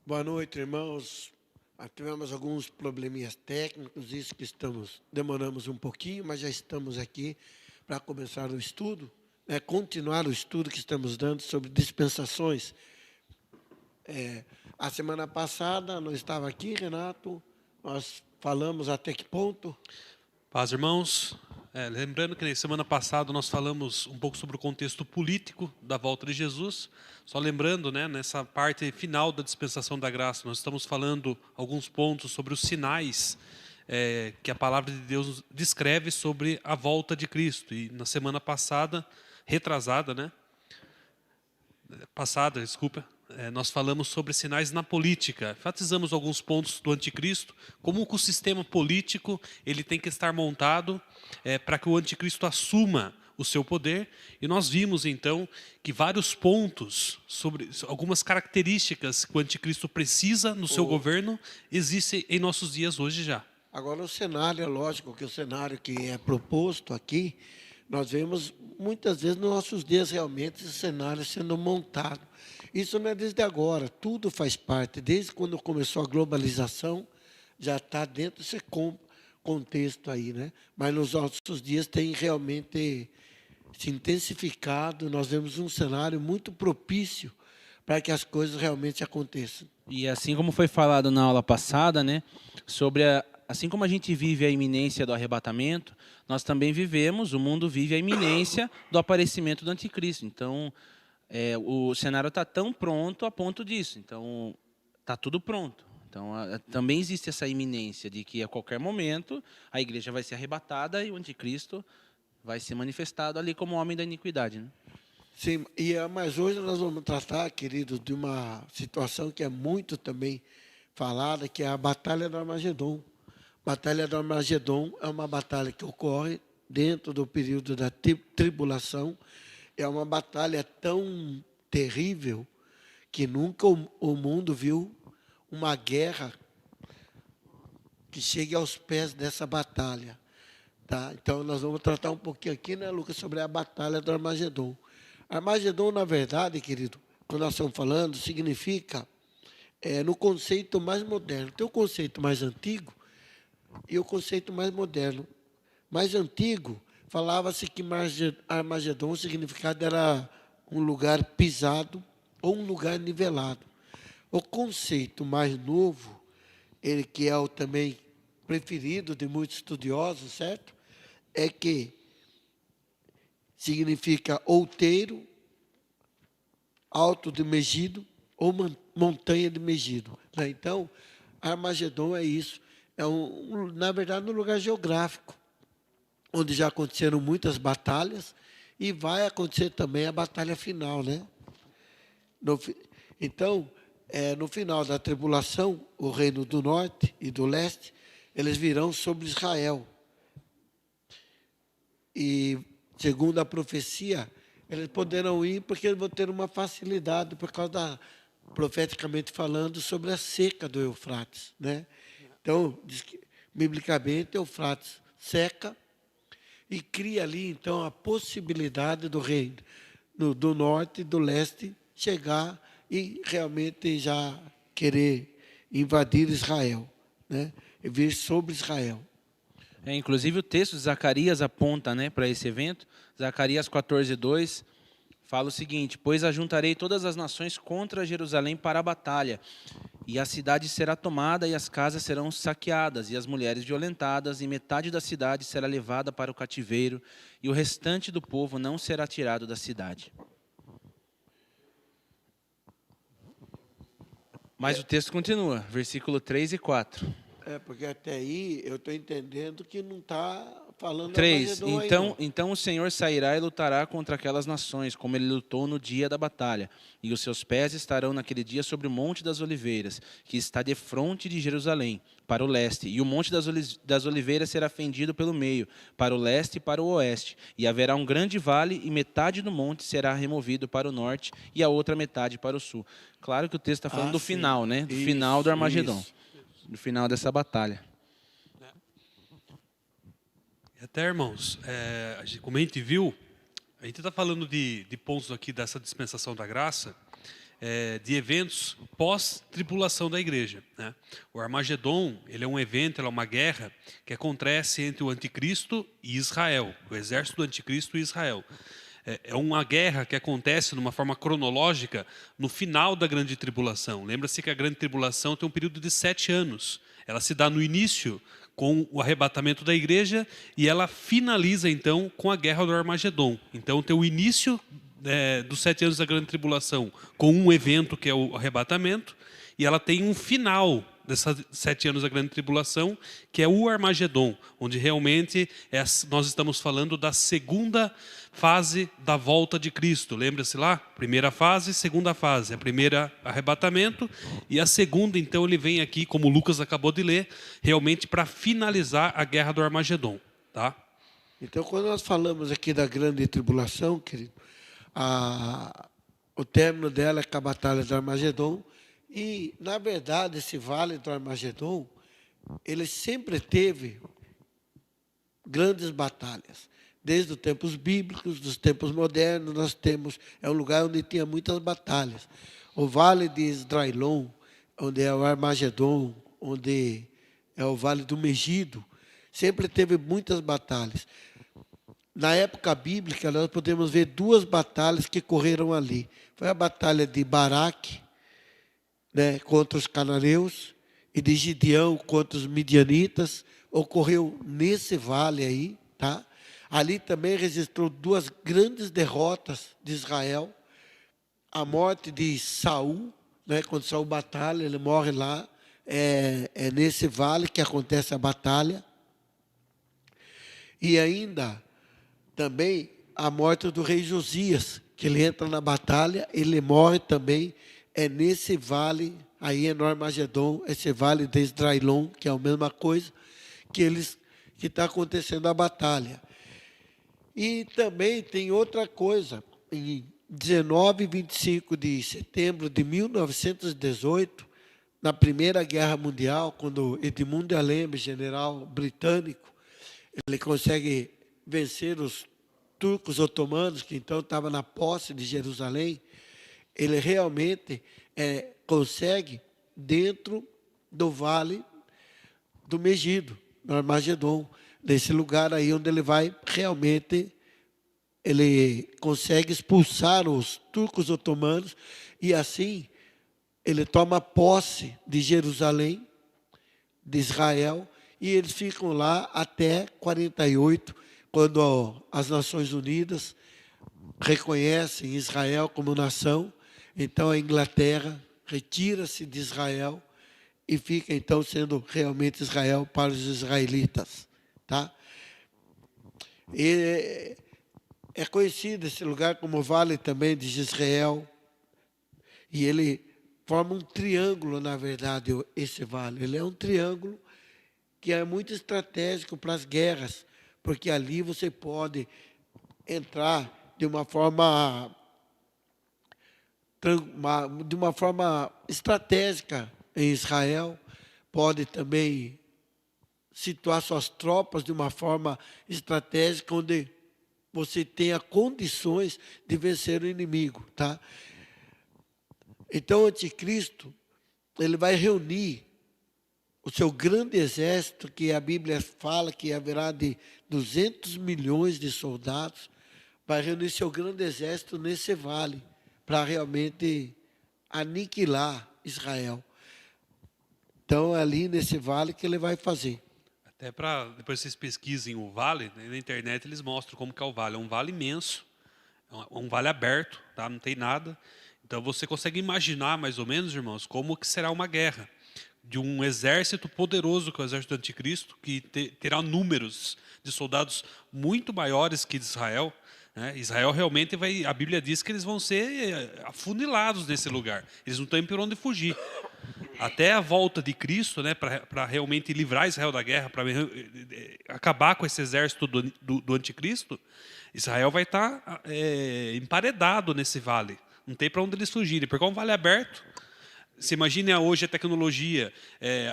Boa noite, irmãos. Tivemos alguns probleminhas técnicos, isso que demoramos um pouquinho, mas já estamos aqui para começar o estudo, continuar o estudo que estamos dando sobre dispensações. A semana passada não estava aqui, Renato, nós falamos até que ponto? Paz, irmãos. Lembrando que na semana passada nós falamos um pouco sobre o contexto político da volta de Jesus. Só lembrando, nessa parte final da dispensação da graça, nós estamos falando alguns pontos sobre os sinais que a palavra de Deus descreve sobre a volta de Cristo. E na semana passada, retrasada, desculpa, nós falamos sobre sinais na política. Enfatizamos alguns pontos do anticristo, como que o sistema político ele tem que estar montado para que o anticristo assuma o seu poder. E nós vimos, então, que vários pontos sobre algumas características que o anticristo precisa no seu governo existem em nossos dias hoje já. Agora, o cenário, é lógico que o cenário que é proposto aqui, nós vemos muitas vezes nos nossos dias realmente esse cenário sendo montado. Isso não é desde agora, tudo faz parte. Desde quando começou a globalização, já está dentro desse contexto aí, né? Mas nos nossos dias tem realmente se intensificado, nós vemos um cenário muito propício para que as coisas realmente aconteçam. E assim como foi falado na aula passada, sobre assim como a gente vive a iminência do arrebatamento, nós também vivemos, o mundo vive a iminência do aparecimento do anticristo. Então, o cenário está tão pronto a ponto disso. Então, está tudo pronto. Então, também existe essa iminência de que a qualquer momento a igreja vai ser arrebatada e o anticristo vai ser manifestado ali como homem da iniquidade, né? Sim, mas hoje nós vamos tratar, querido, de uma situação que é muito também falada, que é a Batalha do Armagedon. Batalha do Armagedon é uma batalha que ocorre dentro do período da tribulação. É uma batalha tão terrível que nunca o mundo viu uma guerra que chegue aos pés dessa batalha. Tá? Então, nós vamos tratar um pouquinho aqui, né, Lucas, sobre a Batalha do Armagedon. Armagedon, na verdade, querido, quando nós estamos falando, significa, no conceito mais moderno. Tem o conceito mais antigo e o conceito mais moderno. Mais antigo, falava-se que Armagedon, o significado era um lugar pisado ou um lugar nivelado. O conceito mais novo, ele que é o também preferido de muitos estudiosos, certo? É que significa outeiro, alto de Megido ou montanha de Megido. Então, Armagedon é isso. Na verdade, um lugar geográfico, onde já aconteceram muitas batalhas e vai acontecer também a batalha final, né? Então, no final da tribulação, o reino do norte e do leste, eles virão sobre Israel. E, segundo a profecia, eles poderão ir porque eles vão ter uma facilidade por causa profeticamente falando, sobre a seca do Eufrates, né? Então, diz que, biblicamente, Eufrates seca e cria ali, então, a possibilidade do reino do norte e do leste chegar e realmente já querer invadir Israel, né? E vir sobre Israel. Inclusive o texto de Zacarias aponta, para esse evento. Zacarias 14:2 fala o seguinte: pois ajuntarei todas as nações contra Jerusalém para a batalha, e a cidade será tomada, e as casas serão saqueadas, e as mulheres violentadas, e metade da cidade será levada para o cativeiro, e o restante do povo não será tirado da cidade. Mas o texto continua, versículo 3 e 4. Porque até aí eu estou entendendo que não está falando 3. Armagedon aí, não. Então o Senhor sairá e lutará contra aquelas nações, como ele lutou no dia da batalha. E os seus pés estarão naquele dia sobre o Monte das Oliveiras, que está defronte de Jerusalém, para o leste. E o Monte das Oliveiras será fendido pelo meio, para o leste e para o oeste. E haverá um grande vale, e metade do monte será removido para o norte, e a outra metade para o sul. Claro que o texto está falando do sim. final, Do Isso, final do Armagedon. isso. Do final dessa batalha. E até, irmãos, como a gente viu, a gente está falando de pontos aqui dessa dispensação da graça, de eventos pós-tribulação da igreja, né? O Armagedon, ele é um evento, ele é uma guerra que acontece entre o anticristo e Israel, o exército do anticristo e Israel. É uma guerra que acontece de uma forma cronológica no final da grande tribulação. Lembra-se que a grande tribulação tem um período de 7 anos. Ela se dá no início com o arrebatamento da igreja e ela finaliza então com a guerra do Armagedon. Então tem o início dos 7 anos da grande tribulação com um evento que é o arrebatamento, e ela tem um final desses 7 anos da grande tribulação, que é o Armagedon, onde realmente nós estamos falando da segunda fase da volta de Cristo. Lembra-se lá? Primeira fase, segunda fase. A primeira, arrebatamento, e a segunda, então, ele vem aqui, como Lucas acabou de ler, realmente para finalizar a guerra do Armagedon. Tá? Então, quando nós falamos aqui da grande tribulação, querido, o término dela é com a batalha do Armagedon. E, na verdade, esse vale do Armagedon, ele sempre teve grandes batalhas. Desde os tempos bíblicos, dos tempos modernos, nós temos... É um lugar onde tinha muitas batalhas. O vale de Esdraelon, onde é o Armagedon, onde é o vale do Megido, sempre teve muitas batalhas. Na época bíblica, nós podemos ver 2 batalhas que correram ali. Foi a batalha de Baraque, né, contra os cananeus, e de Gideão contra os midianitas. Ocorreu nesse vale aí, tá? Ali também registrou 2 grandes derrotas de Israel. A morte de Saul, né, quando Saul batalha, ele morre lá. É nesse vale que acontece a batalha. E ainda também a morte do rei Josias, que ele entra na batalha, ele morre também, é nesse vale, aí é no Armagedon, esse vale de Esdraelon, que é a mesma coisa, que está acontecendo a batalha. E também tem outra coisa, em 19 e 25 de setembro de 1918, na Primeira Guerra Mundial, quando Edmund de Alembert, general britânico, ele consegue vencer os turcos otomanos, que então estavam na posse de Jerusalém. Ele realmente consegue, dentro do vale do Megido, no Armagedon, nesse lugar aí onde ele vai realmente, ele consegue expulsar os turcos otomanos, e assim ele toma posse de Jerusalém, de Israel, e eles ficam lá até 48, quando as Nações Unidas reconhecem Israel como nação. Então a Inglaterra retira-se de Israel e fica então sendo realmente Israel para os israelitas, tá? E é conhecido esse lugar como Vale também de Jezreel, e ele forma um triângulo, na verdade, esse vale. Ele é um triângulo que é muito estratégico para as guerras, porque ali você pode entrar de uma forma estratégica em Israel, pode também situar suas tropas de uma forma estratégica, onde você tenha condições de vencer o inimigo, tá? Então, o anticristo, ele vai reunir o seu grande exército, que a Bíblia fala que haverá de 200 milhões de soldados, vai reunir seu grande exército nesse vale, para realmente aniquilar Israel. Então, é ali nesse vale que ele vai fazer. Até para, depois vocês pesquisem o vale, né, na internet eles mostram como que é o vale. É um vale imenso, é um vale aberto, tá? Não tem nada. Então você consegue imaginar mais ou menos, irmãos, como que será uma guerra de um exército poderoso, que é o exército do anticristo, que terá números de soldados muito maiores que de Israel. Né? Israel realmente vai, a Bíblia diz que eles vão ser afunilados nesse lugar. Eles não têm por onde fugir. Até a volta de Cristo, né, para realmente livrar Israel da guerra, para acabar com esse exército do anticristo, Israel vai estar emparedado nesse vale. Não tem para onde eles fugirem, porque é um vale aberto. Você imagina hoje a tecnologia,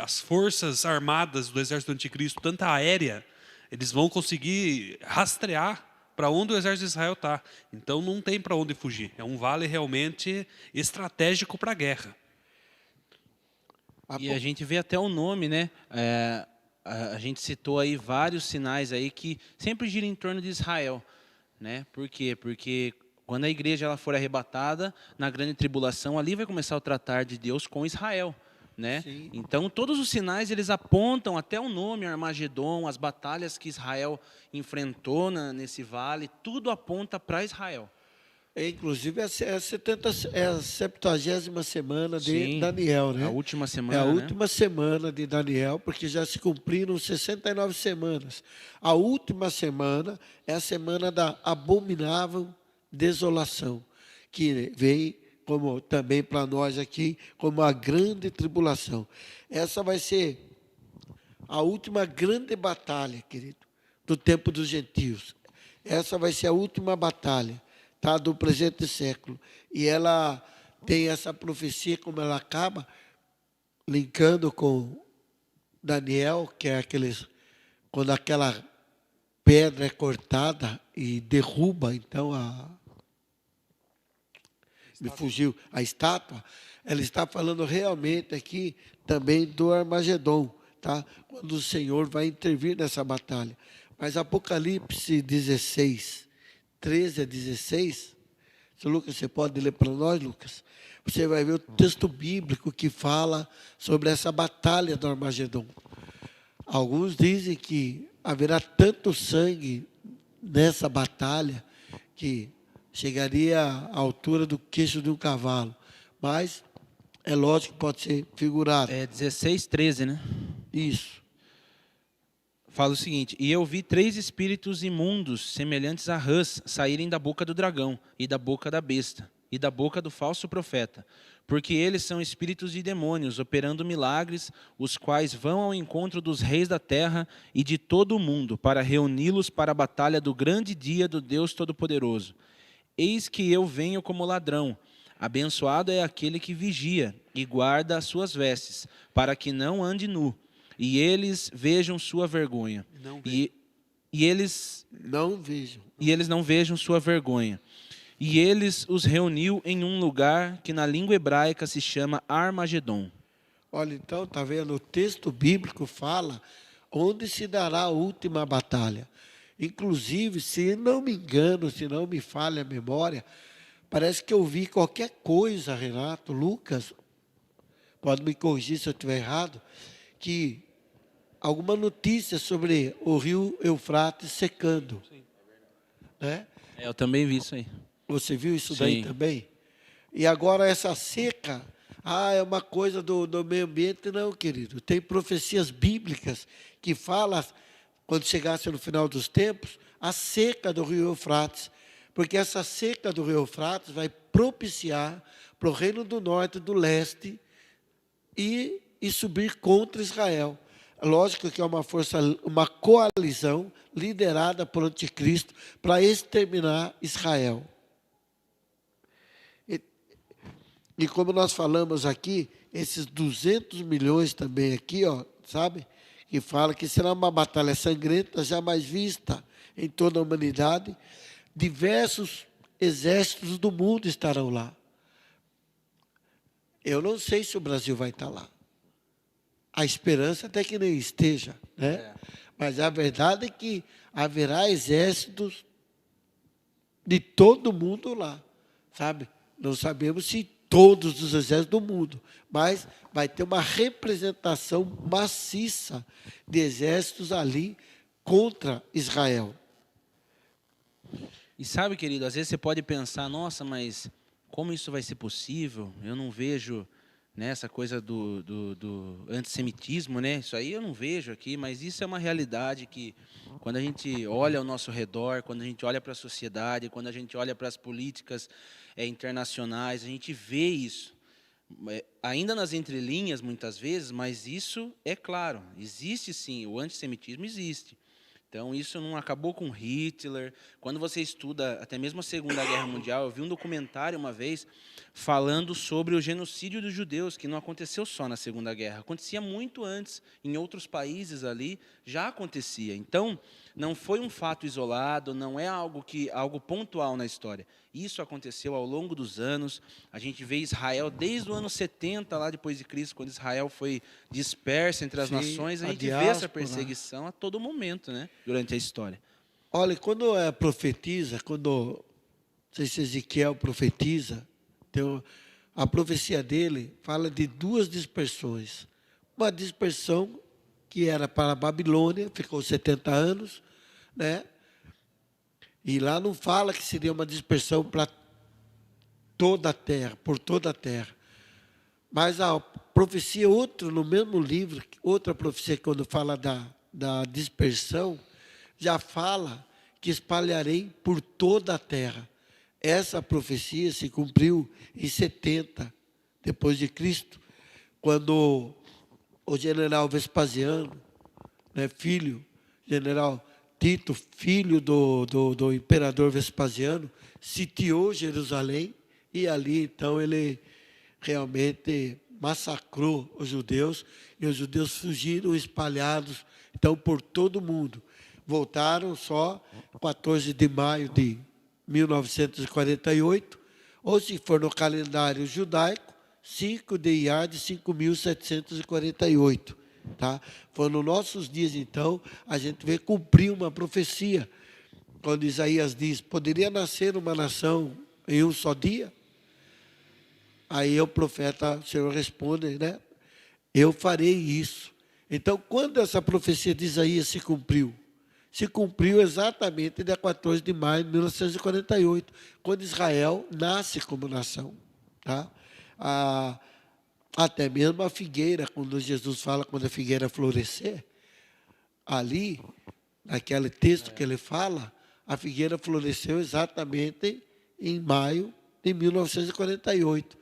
as forças armadas do exército do anticristo, tanto a aérea, eles vão conseguir rastrear para onde o exército de Israel está. Então não tem para onde fugir. É um vale realmente estratégico para a guerra. E a gente vê até o nome, né? A gente citou aí vários sinais aí que sempre giram em torno de Israel, né? Por quê? Porque quando a igreja ela for arrebatada na grande tribulação, ali vai começar o tratar de Deus com Israel, né? Sim. Então todos os sinais eles apontam até o nome Armagedon, as batalhas que Israel enfrentou nesse vale, tudo aponta para Israel. Inclusive, é a 70ª semana de Sim, Daniel, né? a última É a semana, né? última semana de Daniel, porque já se cumpriram 69 semanas. A última semana é a semana da abominável desolação, que vem como também para nós aqui como a grande tribulação. Essa vai ser a última grande batalha, querido, do tempo dos gentios. Essa vai ser a última batalha, tá, do presente século. E ela tem essa profecia, como ela acaba, linkando com Daniel, que é quando aquela pedra é cortada e derruba, então me fugiu a estátua, ela está falando realmente aqui também do Armagedon, tá? Quando o Senhor vai intervir nessa batalha. Mas Apocalipse 16, 13 a 16, se Lucas, você pode ler para nós, Lucas? Você vai ver o texto bíblico que fala sobre essa batalha do Armagedon. Alguns dizem que haverá tanto sangue nessa batalha que chegaria à altura do queixo de um cavalo. Mas é lógico que pode ser figurado. É 16, 13, né? Isso. Fala o seguinte: e eu vi 3 espíritos imundos, semelhantes a rãs, saírem da boca do dragão, e da boca da besta, e da boca do falso profeta. Porque eles são espíritos de demônios, operando milagres, os quais vão ao encontro dos reis da terra e de todo o mundo, para reuni-los para a batalha do grande dia do Deus Todo-Poderoso. Eis que eu venho como ladrão. Abençoado é aquele que vigia e guarda as suas vestes, para que não ande nu. E eles vejam sua vergonha. E eles não vejam sua vergonha. E eles os reuniu em um lugar que na língua hebraica se chama Armagedon. Olha, então, está vendo? O texto bíblico fala onde se dará a última batalha. Inclusive, se não me engano, se não me falha a memória, parece que eu vi qualquer coisa, Renato, Lucas, pode me corrigir se eu estiver errado, que alguma notícia sobre o rio Eufrates secando. Sim. Né? Eu também vi isso aí. Você viu isso Sim. daí também? E agora essa seca, é uma coisa do meio ambiente? Não, querido. Tem profecias bíblicas que falam, quando chegasse no final dos tempos, a seca do rio Eufrates. Porque essa seca do rio Eufrates vai propiciar para o reino do norte e do leste e subir contra Israel. Lógico que é uma coalizão liderada por anticristo para exterminar Israel. E como nós falamos aqui, esses 200 milhões também aqui, sabe? Que fala que será uma batalha sangrenta jamais vista em toda a humanidade. Diversos exércitos do mundo estarão lá. Eu não sei se o Brasil vai estar lá. A esperança até que nem esteja, né? Mas a verdade é que haverá exércitos de todo mundo lá, sabe? Não sabemos se todos os exércitos do mundo, mas vai ter uma representação maciça de exércitos ali contra Israel. E sabe, querido, às vezes você pode pensar, nossa, mas como isso vai ser possível? Eu não vejo, né, essa coisa do antissemitismo, né? Isso aí eu não vejo aqui, mas isso é uma realidade que, quando a gente olha ao nosso redor, quando a gente olha para a sociedade, quando a gente olha para as políticas internacionais, a gente vê isso. Ainda nas entrelinhas, muitas vezes, mas isso é claro, existe sim, o antissemitismo existe. Então, isso não acabou com Hitler. Quando você estuda até mesmo a Segunda Guerra Mundial, eu vi um documentário uma vez falando sobre o genocídio dos judeus, que não aconteceu só na Segunda Guerra, acontecia muito antes, em outros países ali já acontecia. Então, não foi um fato isolado, não é algo pontual na história. Isso aconteceu ao longo dos anos. A gente vê Israel desde o ano 70, lá depois de Cristo, quando Israel foi disperso entre as Sim, nações, a a gente vê essa diáspora. perseguição a todo momento, né, durante a história. Olha, quando profetiza, quando não sei se Ezequiel profetiza, a profecia dele fala de duas dispersões. Uma dispersão que era para a Babilônia, ficou 70 anos, né? E lá não fala que seria uma dispersão para toda a terra, por toda a terra. Mas a profecia, no mesmo livro, outra profecia, quando fala da dispersão, já fala que espalharei por toda a terra. Essa profecia se cumpriu em 70, depois de Cristo, quando o general Vespasiano, né, general Tito, filho do imperador Vespasiano, sitiou Jerusalém e ali, então, ele realmente massacrou os judeus e os judeus fugiram espalhados, então, por todo o mundo. Voltaram só 14 de maio de 1948, ou se for no calendário judaico, 5 de Iyar de 5.748. Tá? Foi nos nossos dias, então, a gente vê cumprir uma profecia. Quando Isaías diz, poderia nascer uma nação em um só dia? Aí o profeta, o Senhor responde, né? Eu farei isso. Então, quando essa profecia de Isaías se cumpriu? Se cumpriu exatamente dia 14 de maio de 1948, quando Israel nasce como nação. Tá? Até mesmo a figueira, quando Jesus fala, quando a figueira florescer, ali, naquele texto que ele fala, a figueira floresceu exatamente em maio de 1948.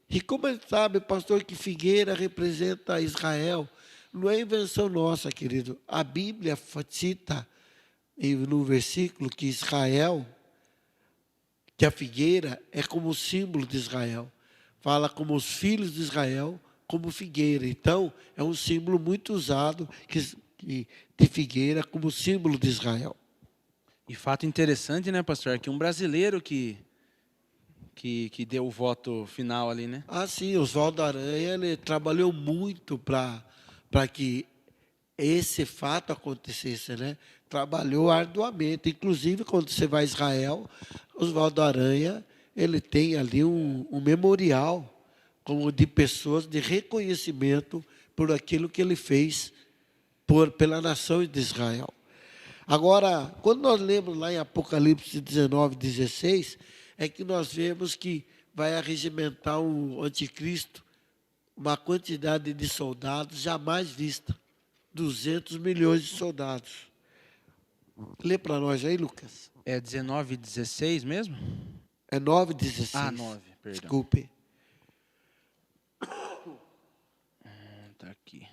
E como ele sabe, pastor, que figueira representa Israel? Não é invenção nossa, querido. A Bíblia cita no versículo que Israel, que a figueira é como símbolo de Israel. Fala como os filhos de Israel, como figueira. Então, é um símbolo muito usado de figueira como símbolo de Israel. E fato interessante, né, pastor, que um brasileiro que deu o voto final ali, né? Ah, sim, Oswaldo Aranha, ele trabalhou muito para que esse fato acontecesse, né? Trabalhou arduamente. Inclusive, quando você vai a Israel, Oswaldo Aranha, ele tem ali um memorial como de pessoas de reconhecimento por aquilo que ele fez pela nação de Israel. Agora, quando nós lemos lá em Apocalipse 19, 16, é que nós vemos que vai arregimentar o anticristo uma quantidade de soldados jamais vista. 200 milhões de soldados. Lê para nós aí, Lucas. É 19 e 16 mesmo? É 9, 16. Ah, 9, perdão. Desculpe. Tá aqui.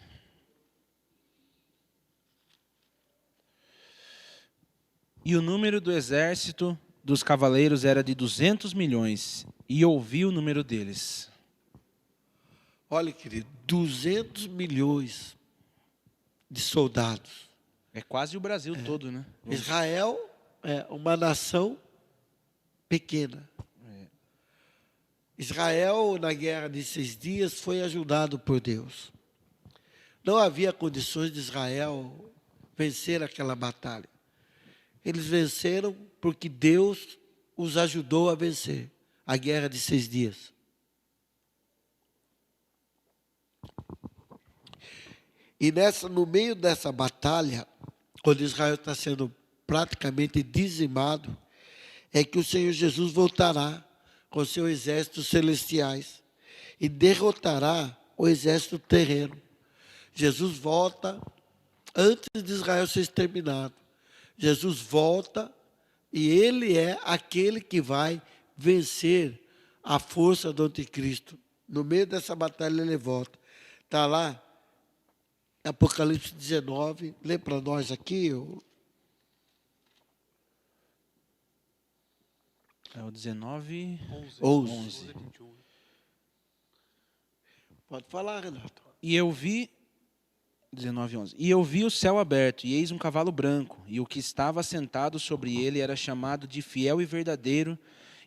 E o número do exército dos cavaleiros era de 200 milhões, e ouvi o número deles. Olha, querido, 200 milhões de soldados. É quase o Brasil todo, né? Israel é uma nação pequena. Israel, na guerra de 6 dias, foi ajudado por Deus. Não havia condições de Israel vencer aquela batalha. Eles venceram porque Deus os ajudou a vencer a guerra de 6 dias. E no meio dessa batalha, quando Israel está sendo praticamente dizimado, é que o Senhor Jesus voltará com seus exércitos celestiais e derrotará o exército terreno. Jesus volta antes de Israel ser exterminado. Jesus volta e ele é aquele que vai vencer a força do anticristo. No meio dessa batalha ele volta. Está lá Apocalipse 19, lê para nós aqui. É o 19, 11. 21. Pode falar, Renato. E eu vi, 19:11. E eu vi o céu aberto, e eis um cavalo branco, e o que estava sentado sobre ele era chamado de Fiel e Verdadeiro,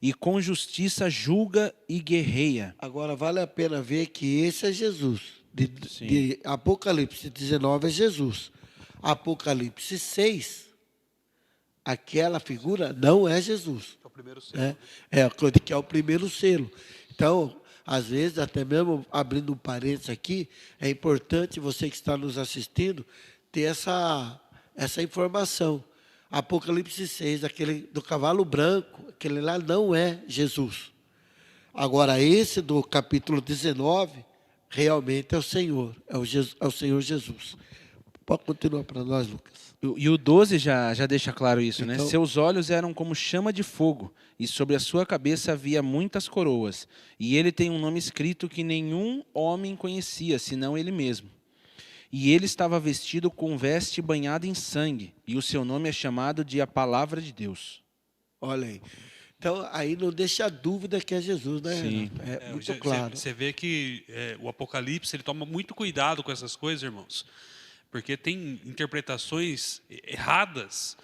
e com justiça julga e guerreia. Agora, vale a pena ver que esse é Jesus. Sim. De Apocalipse 19 é Jesus. Apocalipse 6, aquela figura não é Jesus. É o primeiro selo. Né? Que é o primeiro selo. Então, às vezes, até mesmo abrindo um parênteses aqui, é importante você que está nos assistindo ter essa informação. Apocalipse 6, aquele do cavalo branco, aquele lá não é Jesus. Agora, esse do capítulo 19, realmente é o Senhor, é o Senhor Jesus. Pode continuar para nós, Lucas. E o 12 já deixa claro isso, né? Então- Seus olhos eram como chama de fogo, e sobre a sua cabeça havia muitas coroas. E ele tem um nome escrito que nenhum homem conhecia, senão ele mesmo. E ele estava vestido com veste banhada em sangue, e o seu nome é chamado de a Palavra de Deus. Olha aí. Então, aí não deixa dúvida que é Jesus, né, Sim. Renato? É muito claro. Você vê que o Apocalipse ele toma muito cuidado com essas coisas, irmãos, porque tem interpretações erradas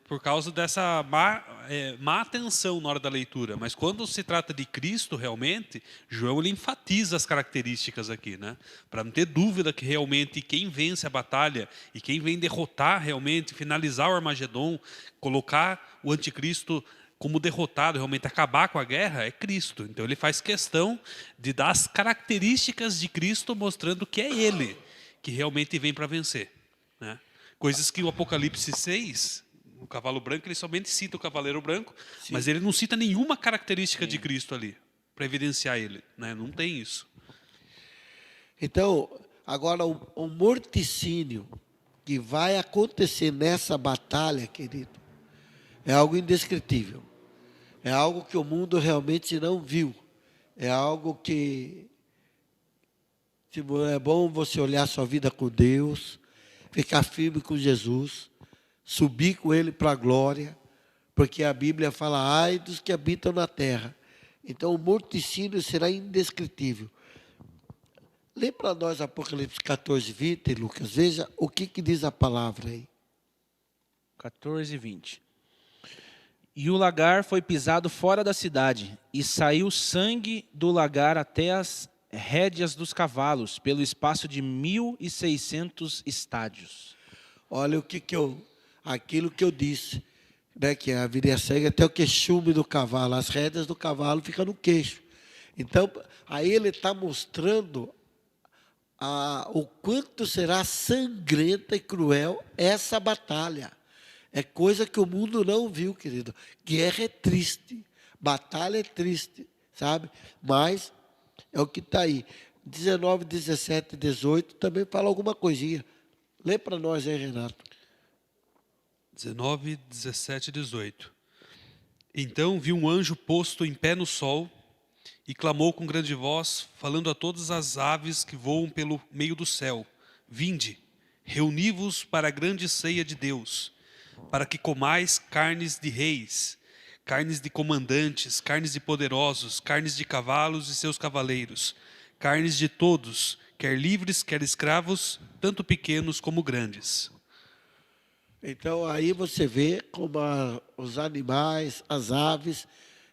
por causa dessa má atenção na hora da leitura. Mas quando se trata de Cristo, realmente, João ele enfatiza as características aqui, né? Para não ter dúvida que realmente quem vence a batalha e quem vem derrotar realmente, finalizar o Armagedon, colocar o anticristo como derrotado, realmente acabar com a guerra, é Cristo. Então ele faz questão de dar as características de Cristo, mostrando que é Ele que realmente vem para vencer, né? Coisas que o Apocalipse 6, o cavalo branco, ele somente cita o cavaleiro branco, mas ele não cita nenhuma característica de Cristo ali, para evidenciar ele, né? Não tem isso. Então, agora o morticínio que vai acontecer nessa batalha, querido, é algo indescritível. É algo que o mundo realmente não viu. É algo que é bom você olhar sua vida com Deus, ficar firme com Jesus, subir com Ele para a glória, porque a Bíblia fala, ai dos que habitam na terra. Então, o morticínio será indescritível. Lê para nós Apocalipse 14, 20, Lucas. Veja o que diz a palavra aí. 14, 20. E o lagar foi pisado fora da cidade, e saiu sangue do lagar até as rédeas dos cavalos, pelo espaço de 1.600 estádios. Olha aquilo que eu disse, né, que a virilha cega até o queixume do cavalo, as rédeas do cavalo ficam no queixo. Então, aí ele está mostrando o quanto será sangrenta e cruel essa batalha. É coisa que o mundo não viu, querido. Guerra é triste, batalha é triste, sabe? Mas é o que está aí. 19, 17, 18 também fala alguma coisinha. Lê para nós aí, Renato. 19, 17 e 18. Então vi um anjo posto em pé no sol e clamou com grande voz, falando a todas as aves que voam pelo meio do céu: Vinde, reuni-vos para a grande ceia de Deus, para que comais carnes de reis, carnes de comandantes, carnes de poderosos, carnes de cavalos e seus cavaleiros, carnes de todos, quer livres, quer escravos, tanto pequenos como grandes. Então, aí você vê como os animais, as aves,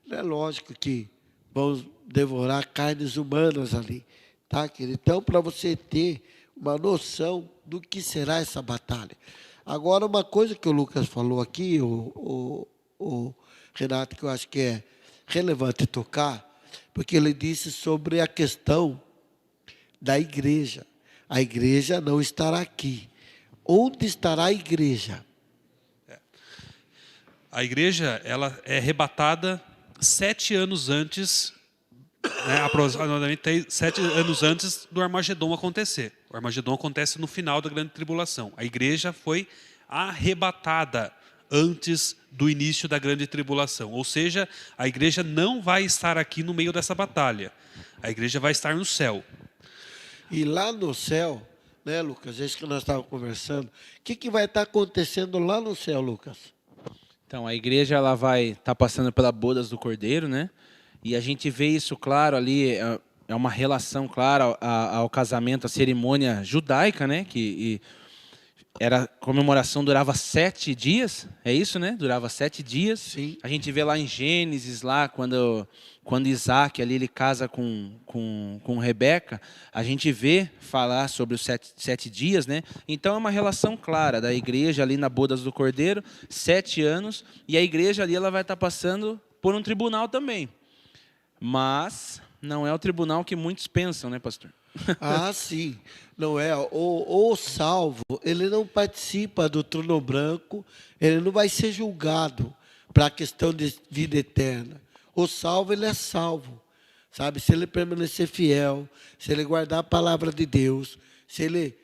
é lógico que vão devorar carnes humanas ali, tá, querido? Então, para você ter uma noção do que será essa batalha. Agora, uma coisa que o Lucas falou aqui, o Renato, que eu acho que é relevante tocar, porque ele disse sobre a questão da igreja. A igreja não estará aqui. Onde estará a igreja? A igreja ela é arrebatada 7 anos antes, né, aproximadamente 7 anos antes do Armagedon acontecer. O Armagedon acontece no final da grande tribulação. A igreja foi arrebatada antes do início da grande tribulação. Ou seja, a igreja não vai estar aqui no meio dessa batalha. A igreja vai estar no céu. E lá no céu né, Lucas? É isso que nós estávamos conversando. O que vai estar acontecendo lá no céu, Lucas? Então, a igreja ela vai estar passando pelas bodas do Cordeiro, né? E a gente vê isso claro ali, é uma relação clara ao casamento, à cerimônia judaica, né? Era a comemoração durava 7 dias, é isso, né? Durava 7 dias. Sim. A gente vê lá em Gênesis, lá quando Isaac ali ele casa com Rebeca, a gente vê falar sobre os 7 dias, né? Então é uma relação clara da igreja ali na bodas do Cordeiro, 7 anos, e a igreja ali ela vai estar passando por um tribunal também. Mas não é o tribunal que muitos pensam, né, pastor? Ah, sim. Não é. O salvo, ele não participa do trono branco, ele não vai ser julgado para a questão de vida eterna. O salvo, ele é salvo. Sabe? Se ele permanecer fiel, se ele guardar a palavra de Deus, se ele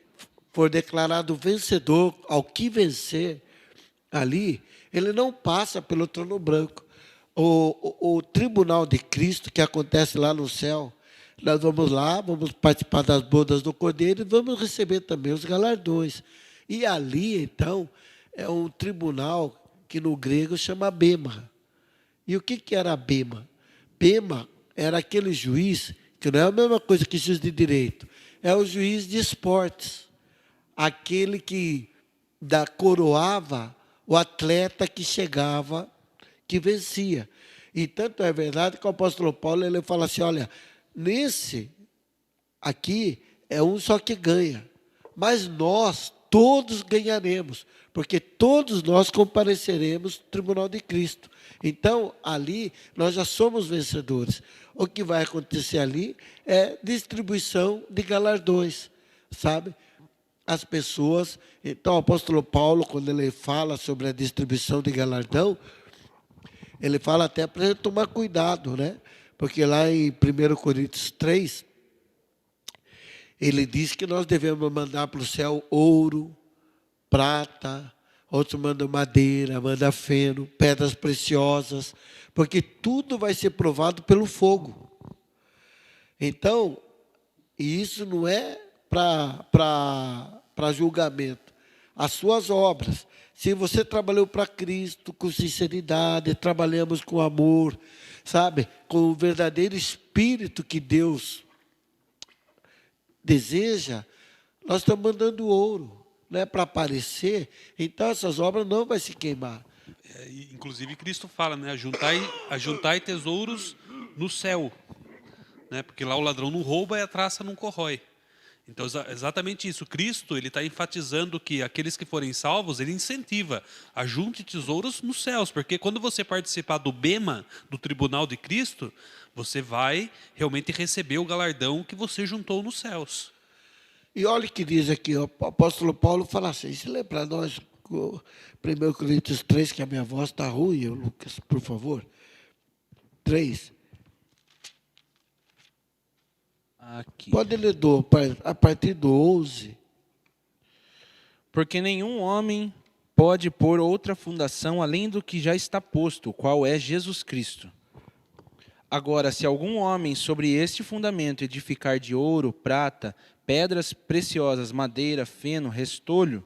for declarado vencedor ao que vencer ali, ele não passa pelo trono branco. O tribunal de Cristo, que acontece lá no céu, nós vamos lá, vamos participar das bodas do Cordeiro e vamos receber também os galardões. E ali, então, é um tribunal que no grego chama bema. E o que era bema? Bema era aquele juiz, que não é a mesma coisa que juiz de direito, é o juiz de esportes. Aquele que coroava o atleta que chegava, que vencia. E tanto é verdade que o apóstolo Paulo ele fala assim, olha, nesse aqui é um só que ganha, mas nós todos ganharemos, porque todos nós compareceremos no tribunal de Cristo. Então, ali, nós já somos vencedores. O que vai acontecer ali é distribuição de galardões, sabe? As pessoas... Então, o apóstolo Paulo, quando ele fala sobre a distribuição de galardão, ele fala até para a gente tomar cuidado, né? Porque lá em 1 Coríntios 3, ele diz que nós devemos mandar para o céu ouro, prata, outros mandam madeira, mandam feno, pedras preciosas, porque tudo vai ser provado pelo fogo. Então, e isso não é para julgamento. As suas obras, se você trabalhou para Cristo com sinceridade, trabalhamos com amor, sabe, com o verdadeiro espírito que Deus deseja, nós estamos mandando ouro, né, para aparecer, então essas obras não vão se queimar. Inclusive Cristo fala, né, ajuntai tesouros no céu, né, porque lá o ladrão não rouba e a traça não corrói. Então, exatamente isso. Cristo ele está enfatizando que aqueles que forem salvos, ele incentiva, ajunte tesouros nos céus, porque quando você participar do bema, do tribunal de Cristo, você vai realmente receber o galardão que você juntou nos céus. E olha o que diz aqui, o apóstolo Paulo fala assim, se lê para nós, 1 Coríntios 3, que a minha voz está ruim, Lucas, por favor. 3. Aqui. Pode ler a partir do 11. Porque nenhum homem pode pôr outra fundação além do que já está posto, o qual é Jesus Cristo. Agora, se algum homem sobre este fundamento edificar de ouro, prata, pedras preciosas, madeira, feno, restolho,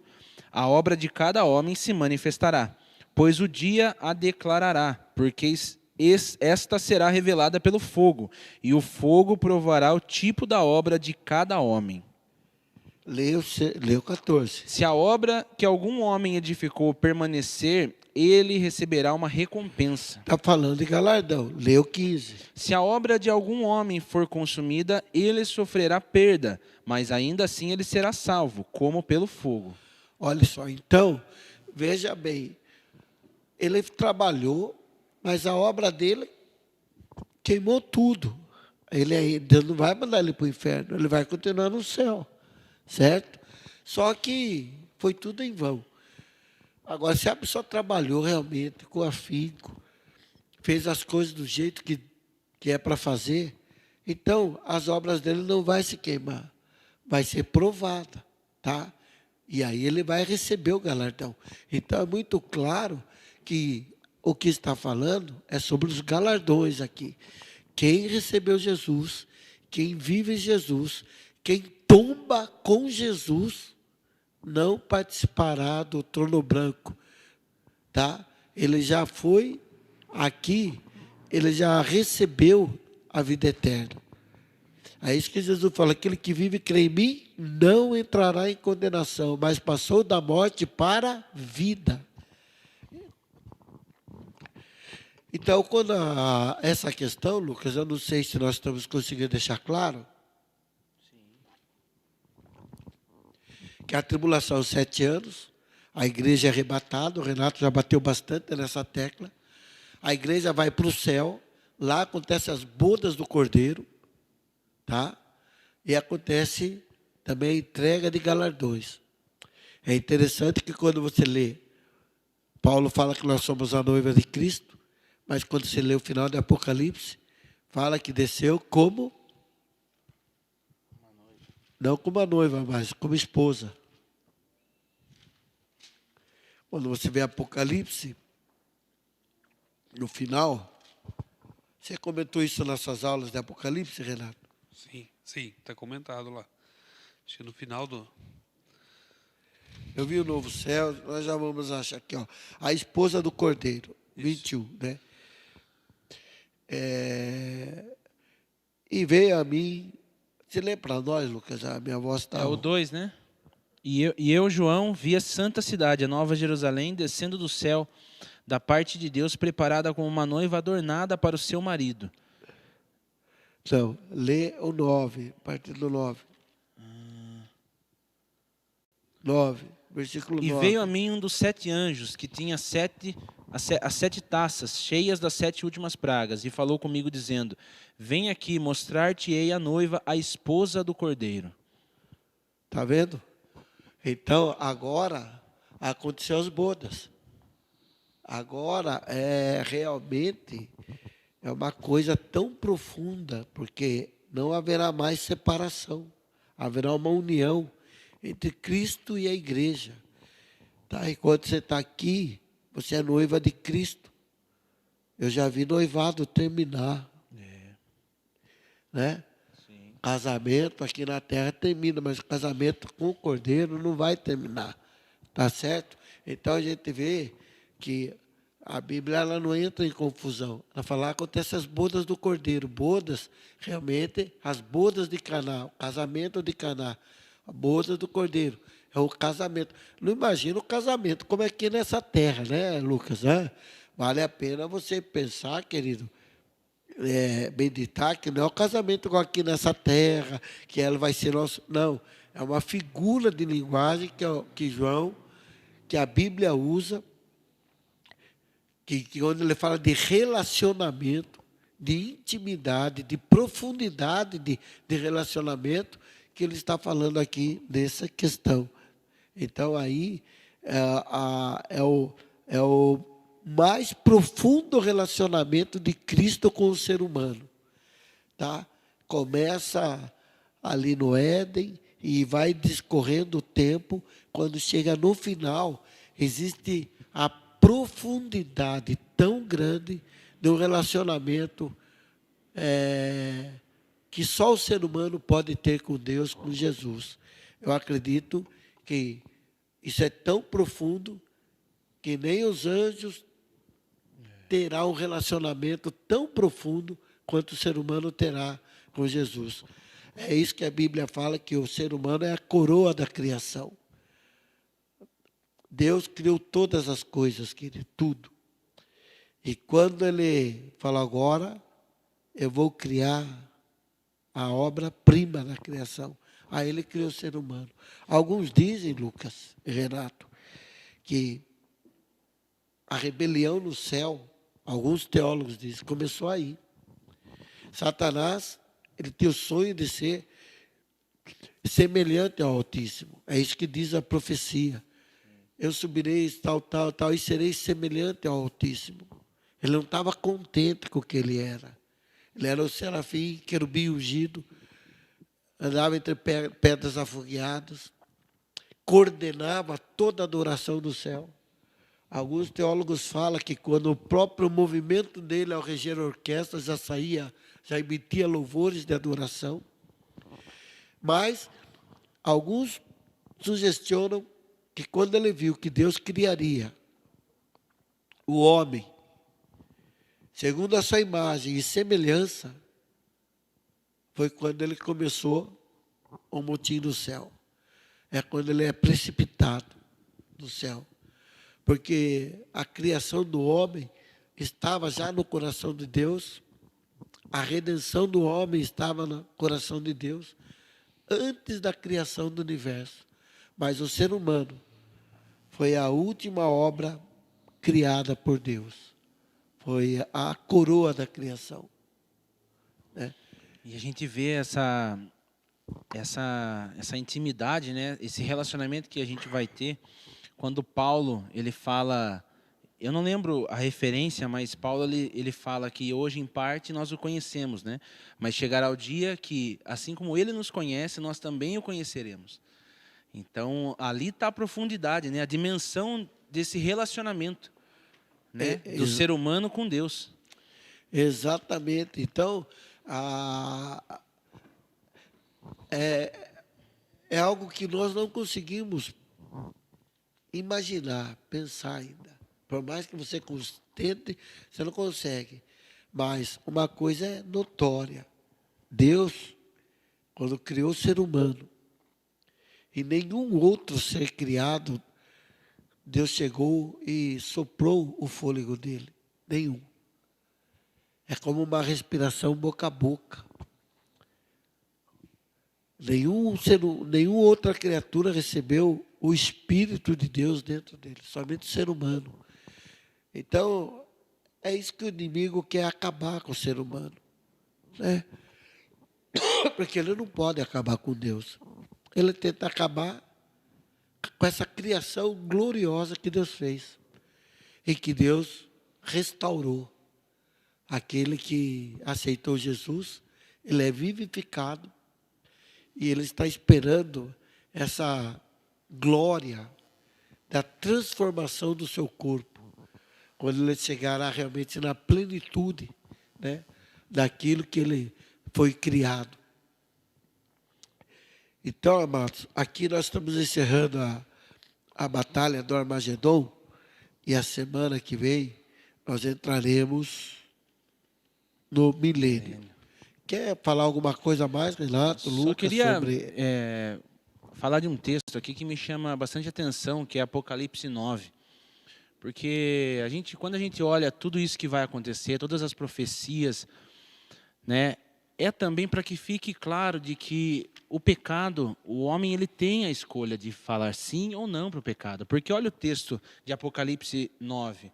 a obra de cada homem se manifestará, pois o dia a declarará, porque esta será revelada pelo fogo, e o fogo provará o tipo da obra de cada homem. Leu 14. Se a obra que algum homem edificou permanecer, ele receberá uma recompensa. Está falando de galardão. Leu 15. Se a obra de algum homem for consumida, ele sofrerá perda, mas ainda assim ele será salvo, como pelo fogo. Olha só, então, veja bem, ele trabalhou, mas a obra dele queimou tudo. Deus não vai mandar ele para o inferno, ele vai continuar no céu, certo? Só que foi tudo em vão. Agora, se a pessoa trabalhou realmente com afinco, fez as coisas do jeito que é para fazer, então as obras dele não vão se queimar, vai ser provada, tá? E aí ele vai receber o galardão. Então é muito claro que o que está falando é sobre os galardões aqui. Quem recebeu Jesus, quem vive em Jesus, quem tomba com Jesus não participará do trono branco. Tá? Ele já foi aqui, ele já recebeu a vida eterna. É isso que Jesus fala: aquele que vive e crê em mim não entrará em condenação, mas passou da morte para a vida. Então, quando essa questão, Lucas, eu não sei se nós estamos conseguindo deixar claro, que a tribulação 7 anos, a igreja é arrebatada, o Renato já bateu bastante nessa tecla, a igreja vai para o céu, lá acontecem as bodas do Cordeiro, tá? E acontece também a entrega de galardões. É interessante que quando você lê, Paulo fala que nós somos a noiva de Cristo, mas quando você lê o final de Apocalipse, fala que desceu como, não como a noiva, mas como esposa. Quando você vê Apocalipse, no final, você comentou isso nas suas aulas de Apocalipse, Renato? Sim, está comentado lá. Acho que no final do... Eu vi o novo céu, nós já vamos achar aqui, ó, a esposa do Cordeiro, 21, né? E veio a mim, você lê para nós, Lucas, a minha voz está... É o 2, né? E eu, João, vi a santa cidade, a nova Jerusalém, descendo do céu, da parte de Deus, preparada como uma noiva adornada para o seu marido. Então, lê o 9, a partir do 9. 9, versículo 9. E veio a mim um dos 7 anjos, que tinha as 7 taças, cheias das 7 últimas pragas, e falou comigo, dizendo: vem aqui, mostrar-te-ei a noiva, a esposa do Cordeiro. Está vendo? Então, agora, aconteceu as bodas. Agora, realmente, é uma coisa tão profunda, porque não haverá mais separação. Haverá uma união entre Cristo e a igreja. Tá? Enquanto você está aqui, você é noiva de Cristo. Eu já vi noivado terminar. Né? Sim. Casamento aqui na terra termina, mas o casamento com o Cordeiro não vai terminar. Tá certo? Então a gente vê que a Bíblia ela não entra em confusão. Ela fala, acontece as bodas do Cordeiro. Bodas, realmente, as bodas de Caná, o casamento de Caná. A boda do Cordeiro. É o casamento. Não imagina o casamento como é aqui nessa terra, né, Lucas? Vale a pena você pensar, querido, meditar que não é o casamento igual aqui nessa terra, que ela vai ser nosso. Não, é uma figura de linguagem que a Bíblia usa, que onde ele fala de relacionamento, de intimidade, de profundidade de relacionamento, que ele está falando aqui nessa questão. Então, aí é o mais profundo relacionamento de Cristo com o ser humano. Tá? Começa ali no Éden e vai discorrendo o tempo. Quando chega no final, existe a profundidade tão grande de um relacionamento que só o ser humano pode ter com Deus, com Jesus. Eu acredito que isso é tão profundo que nem os anjos terá um relacionamento tão profundo quanto o ser humano terá com Jesus. É isso que a Bíblia fala, que o ser humano é a coroa da criação. Deus criou todas as coisas, querido, tudo. E quando ele fala agora, eu vou criar a obra-prima da criação. Aí ele criou o ser humano. Alguns dizem, Lucas e Renato, que a rebelião no céu, alguns teólogos dizem, começou aí. Satanás, ele tem o sonho de ser semelhante ao Altíssimo. É isso que diz a profecia. Eu subirei tal, e serei semelhante ao Altíssimo. Ele não estava contente com o que ele era. Ele era o serafim, querubim ungido, andava entre pedras afogueadas, coordenava toda a adoração do céu. Alguns teólogos falam que quando o próprio movimento dele ao reger a orquestra já emitia louvores de adoração. Mas Alguns sugestionam que quando ele viu que Deus criaria o homem segundo a sua imagem e semelhança, foi quando ele começou o motim do céu. É quando ele é precipitado do céu. Porque a criação do homem estava já no coração de Deus, a redenção do homem estava no coração de Deus, antes da criação do universo. Mas o ser humano foi a última obra criada por Deus. Foi a coroa da criação. Né? E a gente vê essa intimidade, né? Esse relacionamento que a gente vai ter quando Paulo ele fala, eu não lembro a referência, mas Paulo ele fala que hoje em parte nós o conhecemos, né? Mas chegará o dia que, assim como ele nos conhece, nós também o conheceremos. Então ali está a profundidade, né? A dimensão desse relacionamento, né? Do ser humano com Deus. Exatamente. Então, é algo que nós não conseguimos imaginar, pensar ainda. Por mais que você tente, você não consegue. Mas uma coisa é notória. Deus, quando criou o ser humano, e nenhum outro ser criado, Deus chegou e soprou o fôlego dele. Nenhum. É como uma respiração boca a boca. Nenhuma outra criatura recebeu o Espírito de Deus dentro dele, somente o ser humano. Então, é isso que o inimigo quer acabar com o ser humano. Né? Porque ele não pode acabar com Deus. Ele tenta acabar com essa criação gloriosa que Deus fez. E que Deus restaurou. Aquele que aceitou Jesus, ele é vivificado. E ele está esperando essa glória da transformação do seu corpo. Quando ele chegará realmente na plenitude, né, daquilo que ele foi criado. Então, amados, aqui nós estamos encerrando a batalha do Armagedon. E a semana que vem nós entraremos no milênio. Quer falar alguma coisa a mais, Renato, Lucas? Só queria sobre... falar de um texto aqui que me chama bastante atenção, que é Apocalipse 9. Porque quando a gente olha tudo isso que vai acontecer, todas as profecias, né, é também para que fique claro de que o pecado, o homem ele tem a escolha de falar sim ou não para o pecado. Porque olha o texto de Apocalipse 9.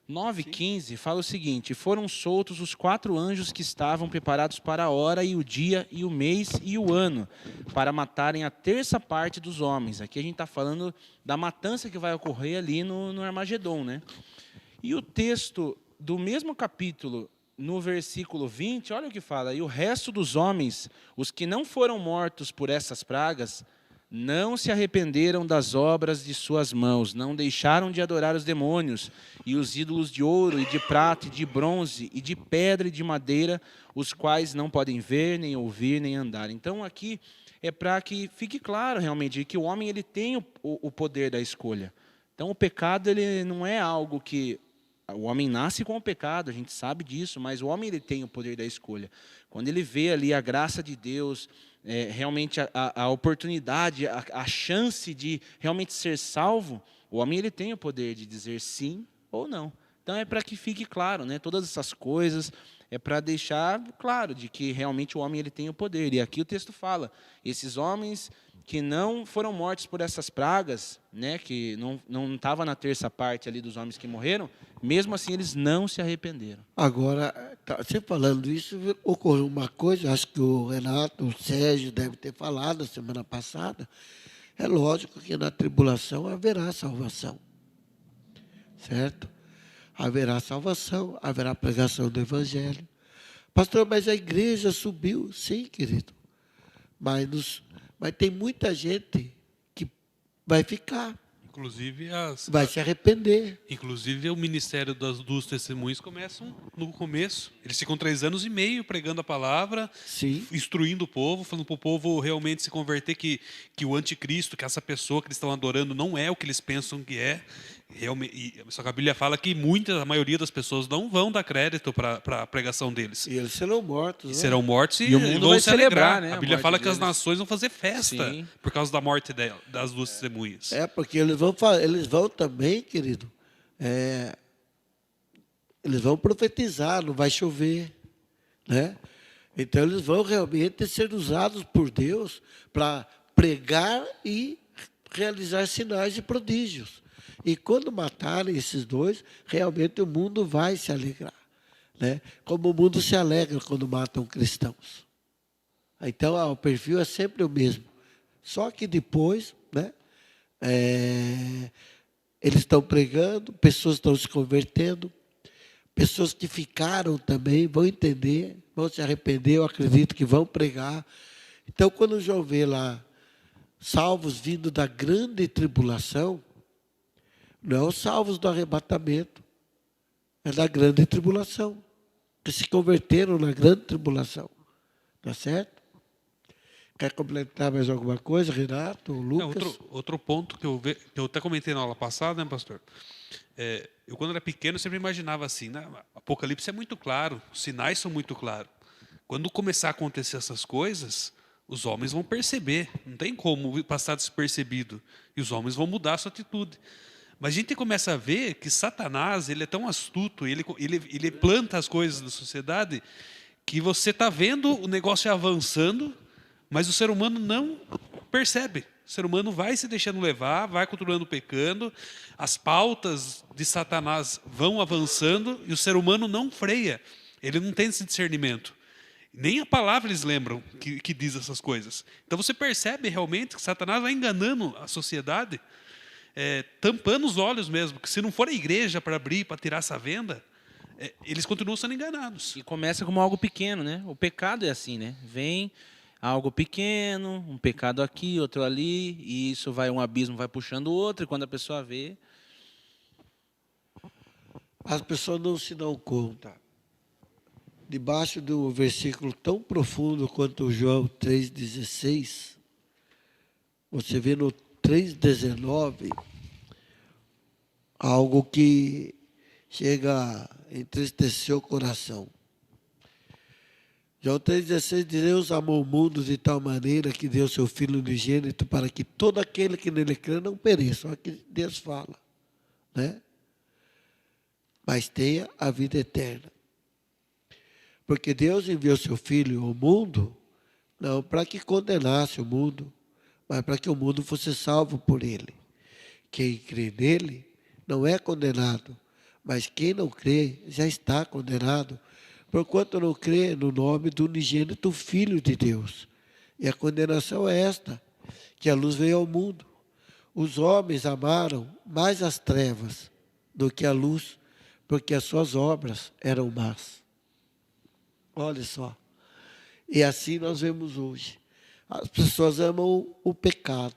9:15 fala o seguinte: foram soltos os 4 anjos que estavam preparados para a hora e o dia e o mês e o ano, para matarem a terça parte dos homens. Aqui a gente está falando da matança que vai ocorrer ali no Armagedon, né? E o texto do mesmo capítulo, no versículo 20, olha o que fala: e o resto dos homens, os que não foram mortos por essas pragas, não se arrependeram das obras de suas mãos, não deixaram de adorar os demônios e os ídolos de ouro e de prata e de bronze e de pedra e de madeira, os quais não podem ver, nem ouvir, nem andar. Então aqui é para que fique claro realmente que o homem ele tem o poder da escolha. Então o pecado ele não é algo que... O homem nasce com o pecado, a gente sabe disso, mas o homem ele tem o poder da escolha. Quando ele vê ali a graça de Deus, realmente a oportunidade, a chance de realmente ser salvo, o homem ele tem o poder de dizer sim ou não. Então é para que fique claro, né? Todas essas coisas é para deixar claro de que realmente o homem ele tem o poder. E aqui o texto fala, esses homens que não foram mortos por essas pragas, né, que não estava na terça parte ali dos homens que morreram, mesmo assim eles não se arrependeram. Agora, você falando isso, ocorreu uma coisa, acho que o Renato, o Sérgio deve ter falado na semana passada. É lógico que na tribulação haverá salvação, certo? Haverá salvação, haverá pregação do Evangelho. Pastor, mas a igreja subiu, sim, querido. Mas tem muita gente que vai ficar. Inclusive, vai se arrepender. inclusive o ministério dos testemunhos começam no começo. Eles ficam 3 anos e meio pregando a palavra, Sim. instruindo o povo, falando para o povo realmente se converter, que o anticristo, que essa pessoa que eles estão adorando não é o que eles pensam que é. Só que a Bíblia fala que a maioria das pessoas não vão dar crédito para a pregação deles. E eles serão mortos. E né? serão mortos E o mundo vão vai se alegrar. celebrar, né, A a Bíblia morte fala que as deles. nações vão fazer festa Sim. por causa da morte das duas testemunhas. Porque eles vão também, querido, eles vão profetizar, não vai chover, né? Então eles vão realmente ser usados por Deus para pregar e realizar sinais e prodígios. E quando matarem esses dois, realmente o mundo vai se alegrar, né? Como o mundo se alegra quando matam cristãos. Então o perfil é sempre o mesmo. Só que depois, né? Eles estão pregando, pessoas estão se convertendo, pessoas que ficaram também vão entender, vão se arrepender, eu acredito que vão pregar. Então, quando João vê lá salvos vindo da grande tribulação, não os salvos do arrebatamento, é da grande tribulação, que se converteram na grande tribulação. Tá certo? Quer completar mais alguma coisa, Renato, Lucas? Outro ponto que eu até comentei na aula passada, né, pastor? Eu, quando era pequeno, sempre imaginava assim, né? Apocalipse é muito claro, os sinais são muito claros. Quando começar a acontecer essas coisas, os homens vão perceber, não tem como passar despercebido, e os homens vão mudar a sua atitude. Mas a gente começa a ver que Satanás, ele é tão astuto, ele planta as coisas na sociedade, que você está vendo o negócio avançando, mas o ser humano não percebe. O ser humano vai se deixando levar, vai continuando pecando, as pautas de Satanás vão avançando e o ser humano não freia. Ele não tem esse discernimento. Nem a palavra eles lembram que diz essas coisas. Então você percebe realmente que Satanás vai enganando a sociedade, tampando os olhos mesmo. Que se não for a igreja para abrir, para tirar essa venda, eles continuam sendo enganados. E começa como algo pequeno, né? O pecado é assim, né? Vem algo pequeno, um pecado aqui, outro ali, e isso vai, um abismo vai puxando o outro, e quando a pessoa vê... As pessoas não se dão conta. Debaixo de um versículo tão profundo quanto o João 3,16, você vê no 3,19 algo que chega a entristecer o coração. João 3,16 diz: Deus amou o mundo de tal maneira que deu seu Filho unigênito para que todo aquele que nele crê não pereça. Olha o que Deus fala, né? Mas tenha a vida eterna. Porque Deus enviou seu Filho ao mundo, não para que condenasse o mundo, mas para que o mundo fosse salvo por ele. Quem crê nele não é condenado, mas quem não crê já está condenado, porquanto não crê no nome do unigênito Filho de Deus. E a condenação é esta, que a luz veio ao mundo. Os homens amaram mais as trevas do que a luz, porque as suas obras eram más. Olha só. E assim nós vemos hoje. As pessoas amam o pecado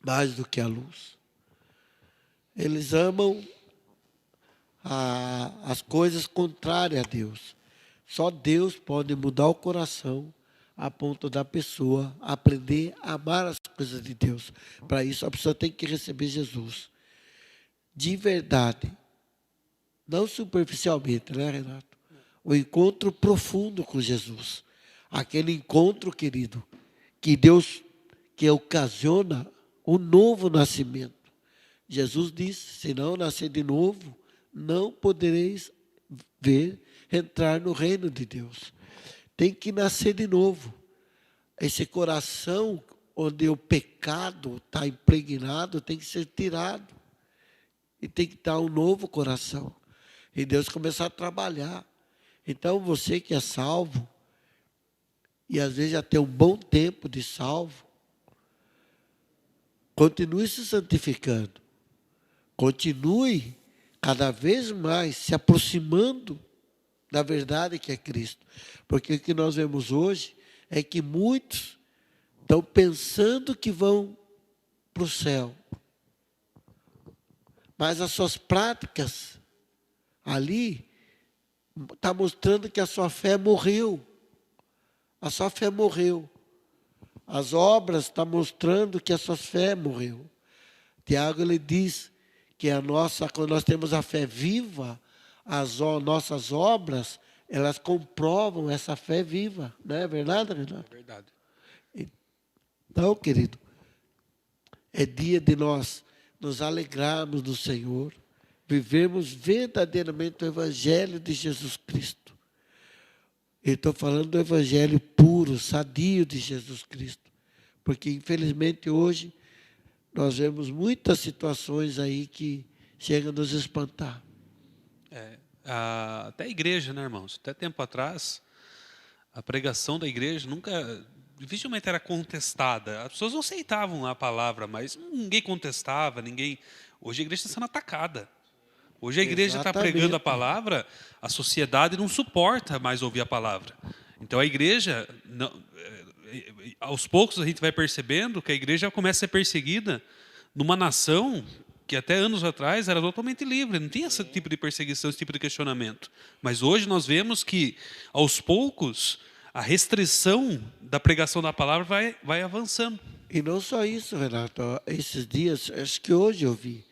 mais do que a luz. Eles amam as coisas contrárias a Deus. Só Deus pode mudar o coração a ponto da pessoa aprender a amar as coisas de Deus. Para isso, a pessoa tem que receber Jesus. De verdade. Não superficialmente, né, Renato? O encontro profundo com Jesus. Aquele encontro, querido, que Deus, que ocasiona o novo nascimento. Jesus disse: se não nascer de novo, não podereis entrar no reino de Deus. Tem que nascer de novo. Esse coração onde o pecado está impregnado tem que ser tirado. E tem que dar um novo coração. E Deus começar a trabalhar. Então, você que é salvo, e às vezes já tem um bom tempo de salvo, continue se santificando. Continue cada vez mais se aproximando da verdade que é Cristo. Porque o que nós vemos hoje é que muitos estão pensando que vão para o céu, Mas as suas práticas ali está mostrando que a sua fé morreu. A sua fé morreu. As obras estão mostrando que a sua fé morreu. Tiago, ele diz que quando nós temos a fé viva, nossas obras, elas comprovam essa fé viva. Não é verdade, Renato? É verdade. Então, querido, é dia de nós nos alegrarmos do Senhor, vivemos verdadeiramente o Evangelho de Jesus Cristo. Eu estou falando do Evangelho puro, sadio de Jesus Cristo. Porque, infelizmente, hoje, nós vemos muitas situações aí que chegam a nos espantar. Até a igreja, né, irmãos? Até tempo atrás, a pregação da igreja dificilmente era contestada. As pessoas não aceitavam a palavra, mas ninguém contestava, ninguém... Hoje a igreja está sendo atacada. Hoje a igreja está pregando a palavra, a sociedade não suporta mais ouvir a palavra. Então a igreja, aos poucos a gente vai percebendo que a igreja começa a ser perseguida numa nação que até anos atrás era totalmente livre, não tinha esse tipo de perseguição, esse tipo de questionamento. Mas hoje nós vemos que, aos poucos, a restrição da pregação da palavra vai avançando. E não só isso, Renato. Esses dias, acho que hoje eu vi,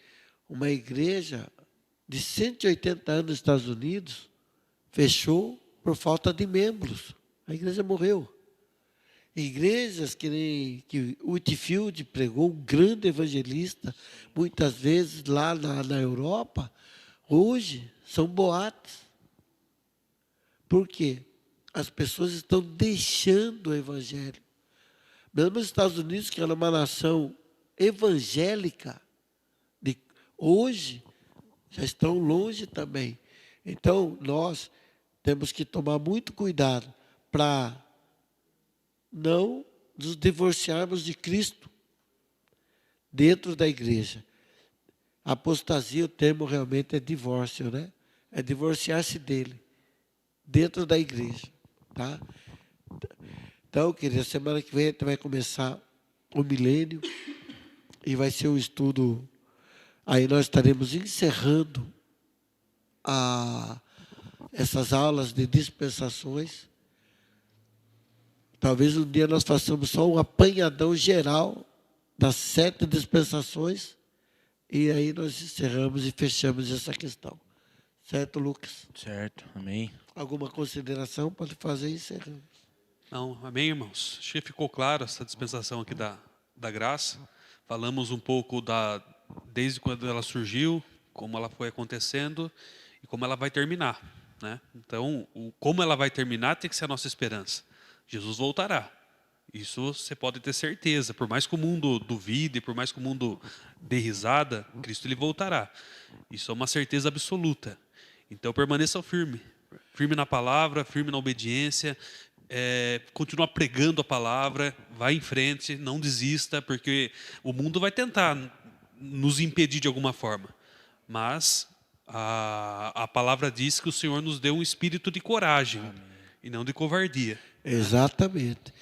uma igreja de 180 anos nos Estados Unidos fechou por falta de membros. A igreja morreu. Igrejas que Whitefield pregou, um grande evangelista, muitas vezes lá na Europa, hoje são boates. Por quê? As pessoas estão deixando o evangelho. Mesmo os Estados Unidos, que era uma nação evangélica, hoje já estão longe também. Então, nós temos que tomar muito cuidado para não nos divorciarmos de Cristo dentro da igreja. Apostasia, o termo realmente é divórcio, né? É divorciar-se dele dentro da igreja, tá? Então, querida, semana que vem a gente vai começar o milênio e vai ser um estudo. Aí nós estaremos encerrando essas aulas de dispensações. Talvez um dia nós façamos só um apanhadão geral das 7 dispensações e aí nós encerramos e fechamos essa questão. Certo, Lucas? Certo, amém. Alguma consideração pode fazer e encerramos. Não, amém, irmãos? Acho que ficou claro essa dispensação aqui da graça. Falamos um pouco desde quando ela surgiu, como ela foi acontecendo e como ela vai terminar, né? Então, como ela vai terminar tem que ser a nossa esperança. Jesus voltará. Isso você pode ter certeza. Por mais que o mundo duvide, por mais que o mundo dê risada, Cristo ele voltará. Isso é uma certeza absoluta. Então, permaneça firme. Firme na palavra, firme na obediência. Continua pregando a palavra, vai em frente, não desista, porque o mundo vai tentar nos impedir de alguma forma. Mas a palavra diz que o Senhor nos deu um espírito de coragem. Amém. E não de covardia. Exatamente.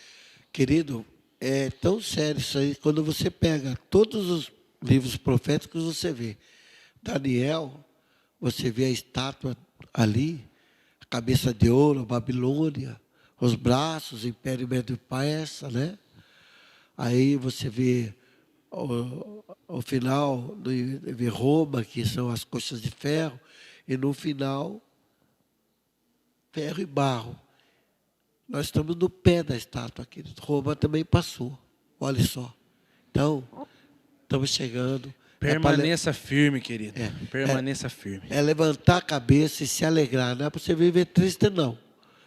Querido, é tão sério isso aí. Quando você pega todos os livros proféticos, você vê Daniel, você vê a estátua ali, a cabeça de ouro, Babilônia, os braços, Império Médio-Persa, né? Aí você vê o final, vê Roma, que são as coxas de ferro, e no final, ferro e barro. Nós estamos no pé da estátua, querido. Roma também passou, olha só. Então, estamos chegando. Permaneça firme, querido. Permaneça firme. É levantar a cabeça e se alegrar. Não é para você viver triste, não.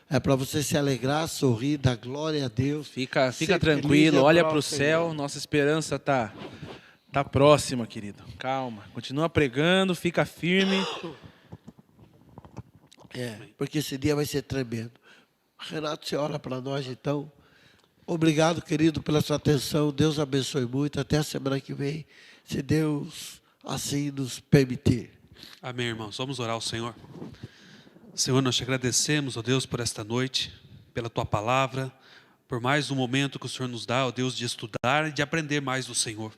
É para você se alegrar, sorrir, dar glória a Deus. Fica tranquilo, olha para o céu. Nossa esperança tá próxima, querido. Calma. Continua pregando, fica firme. Porque esse dia vai ser tremendo. Renato, você ora para nós, então. Obrigado, querido, pela sua atenção. Deus abençoe muito. Até a semana que vem, se Deus assim nos permitir. Amém, irmãos. Vamos orar ao Senhor. Senhor, nós te agradecemos, ó Deus, por esta noite, pela tua palavra, por mais um momento que o Senhor nos dá, ó Deus, de estudar e de aprender mais do Senhor.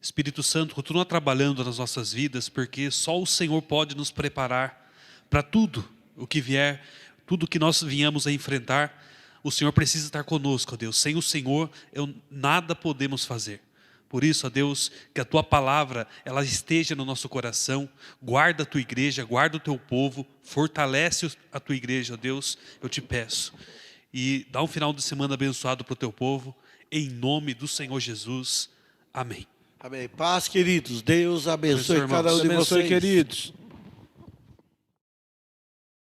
Espírito Santo, continua trabalhando nas nossas vidas, porque só o Senhor pode nos preparar para tudo o que vier, tudo que nós venhamos a enfrentar. O Senhor precisa estar conosco, ó Deus. Sem o Senhor, nada podemos fazer. Por isso, ó Deus, que a Tua palavra, ela esteja no nosso coração. Guarda a Tua igreja, guarda o Teu povo, fortalece a Tua igreja, ó Deus, eu te peço. E dá um final de semana abençoado para o Teu povo, em nome do Senhor Jesus. Amém. Amém. Paz, queridos. Deus abençoe Abençoe, cada um irmãos. de Deus abençoe, vocês. queridos.